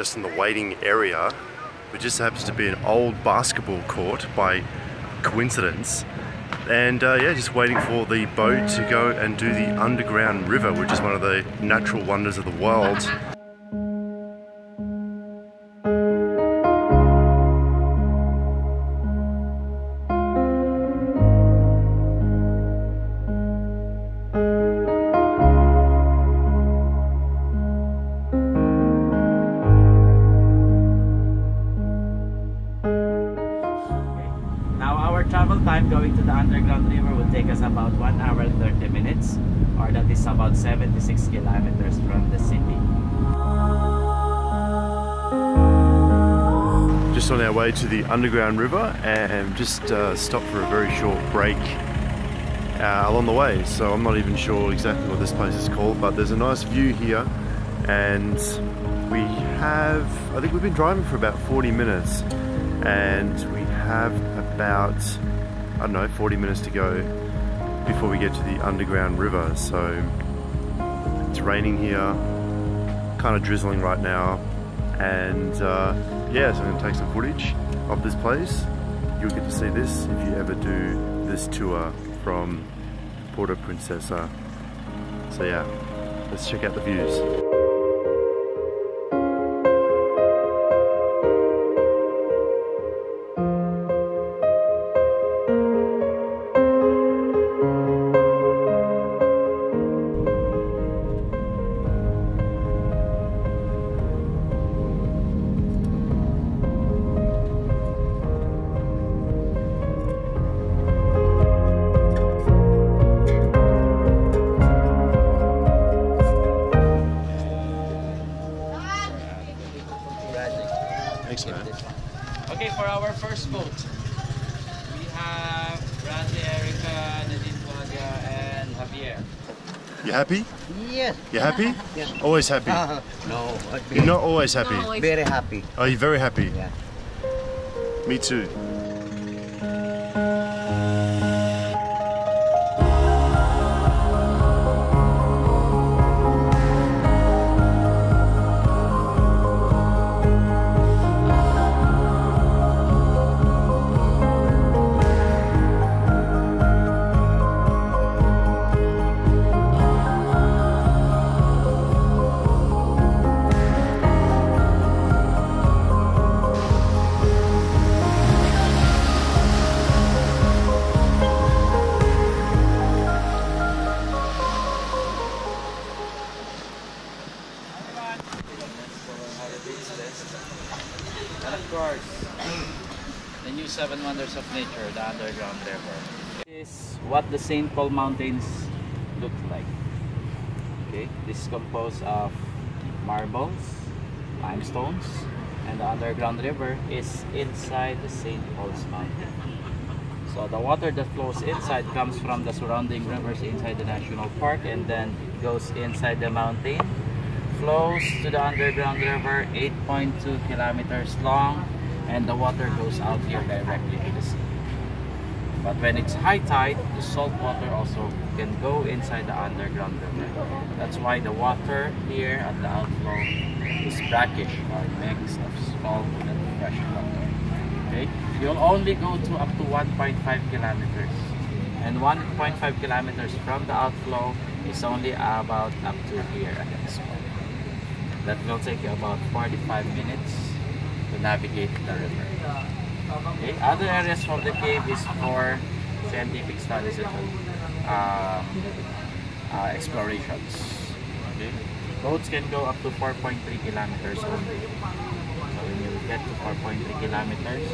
just in the waiting area, which just happens to be an old basketball court by coincidence. And yeah, just waiting for the boat to go and do the Underground River, which is one of the natural wonders of the world. Travel time going to the Underground River will take us about 1 hour and 30 minutes, or that is about 76 kilometers from the city. Just on our way to the Underground River, and just stopped for a very short break along the way. So I'm not even sure exactly what this place is called, but there's a nice view here, and we have, I think we've been driving for about 40 minutes, and we have about, I don't know, 40 minutes to go before we get to the Underground River. So it's raining here, kind of drizzling right now, and yeah, so I'm going to take some footage of this place. You'll get to see this if you ever do this tour from Puerto Princesa. So yeah, let's check out the views. Thanks, man. Okay, for our first boat, we have Bradley, Erica, Nadine, Claudia, and Javier. You happy? Yes. You happy? Yes. Always happy? No. You're not always happy? Very happy. Are you very happy? Yeah. Me too. And of course, the new 7 wonders of nature, the Underground River. This is what the St. Paul Mountains look like. Okay, this is composed of marbles, limestones, and the Underground River is inside the St. Paul's Mountain. So the water that flows inside comes from the surrounding rivers inside the national park, and then it goes inside the mountain, flows to the Underground River, 8.2 kilometers long, and the water goes out here directly to the sea. But when it's high tide, the salt water also can go inside the Underground River. That's why the water here at the outflow is brackish, or mix of salt and fresh water. Okay? You'll only go to up to 1.5 kilometers. And 1.5 kilometers from the outflow is only about up to here at this point. That will take you about 45 minutes to navigate the river. Okay. Other areas of the cave is for scientific studies and explorations. Okay. Boats can go up to 4.3 kilometers only. So when you get to 4.3 kilometers,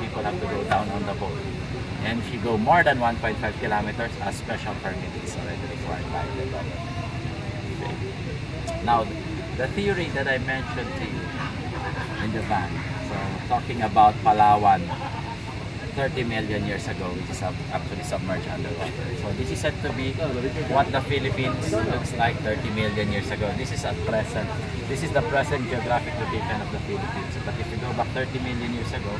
people have to go down on the boat. And if you go more than 1.5 kilometers, a special permit is already required by the government. Okay. Now, the theory that I mentioned to you in the van, so talking about Palawan 30 million years ago, which is actually submerged underwater. So this is said to be what the Philippines looks like 30 million years ago. This is the present geographic location of the Philippines. But if you go back 30 million years ago,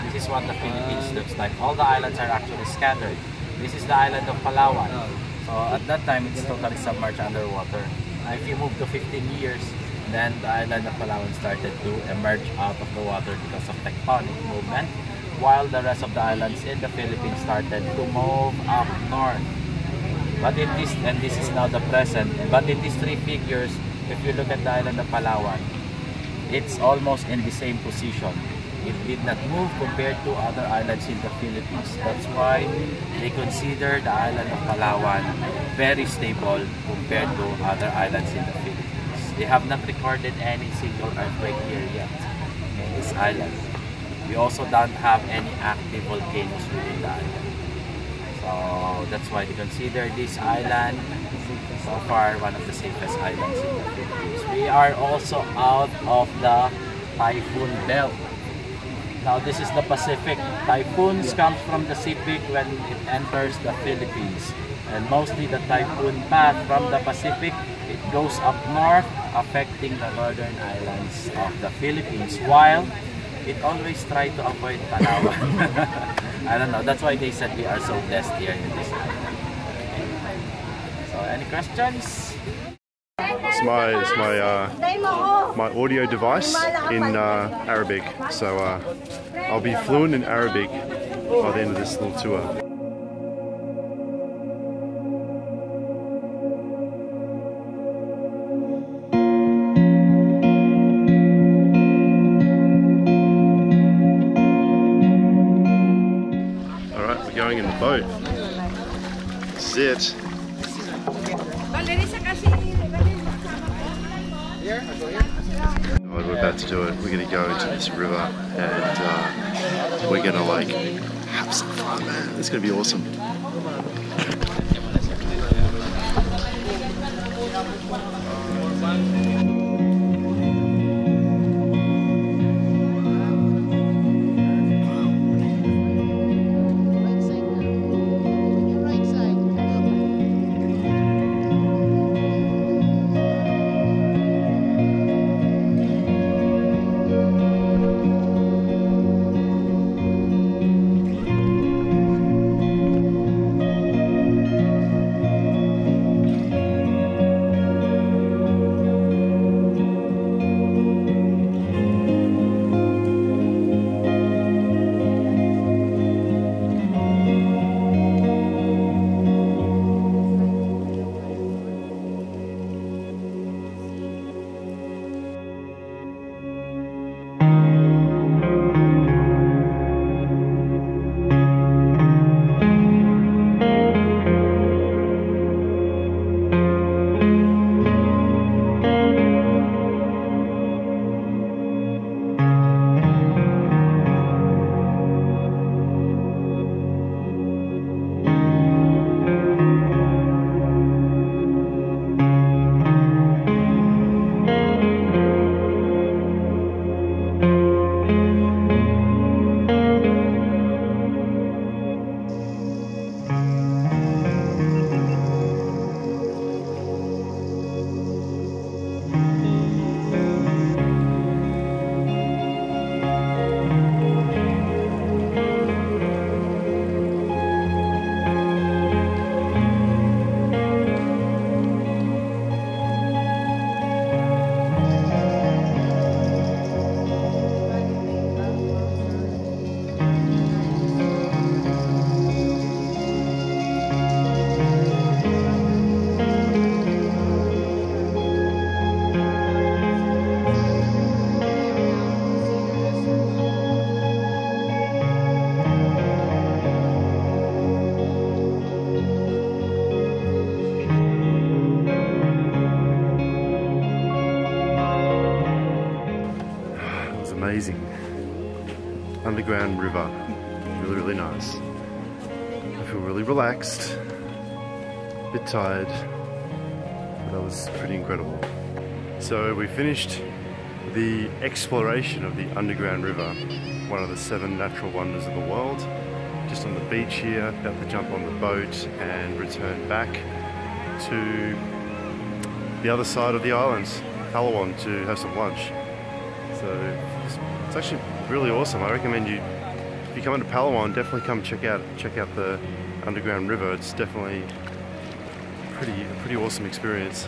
this is what the Philippines looks like. All the islands are actually scattered. This is the island of Palawan. So at that time, it's totally submerged underwater. If you move to 15 years, Then the island of Palawan started to emerge out of the water because of tectonic movement, while the rest of the islands in the Philippines started to move up north. But in this, and this is now the present, but in these three figures, if you look at the island of Palawan, it's almost in the same position. It did not move compared to other islands in the Philippines. That's why they consider the island of Palawan very stable compared to other islands in the Philippines. They have not recorded any single earthquake here yet in this island. We also don't have any active volcanoes within the island. So that's why they consider this island so far one of the safest islands in the Philippines. We are also out of the typhoon belt. Now this is the Pacific. Typhoons comes from the Pacific when it enters the Philippines. And mostly the typhoon path from the Pacific, it goes up north, affecting the northern islands of the Philippines, while it always tries to avoid Palawan. I don't know, that's why they said we are so blessed here in this island. So any questions? It's my audio device in Arabic, so I'll be fluent in Arabic by the end of this little tour. Alright, we're going in the boat. This is it. We're about to do it. We're going to go into this river and we're going to like have some fun, man. It's going to be awesome. Amazing. Underground river. Really, really nice. I feel really relaxed. A bit tired. But that was pretty incredible. So we finished the exploration of the Underground River, one of the 7 natural wonders of the world. Just on the beach here, about to jump on the boat and return back to the other side of the island, Palawan, to have some lunch. So it's actually really awesome. I recommend you, if you come into Palawan, definitely come check out the Underground River. It's definitely a pretty awesome experience.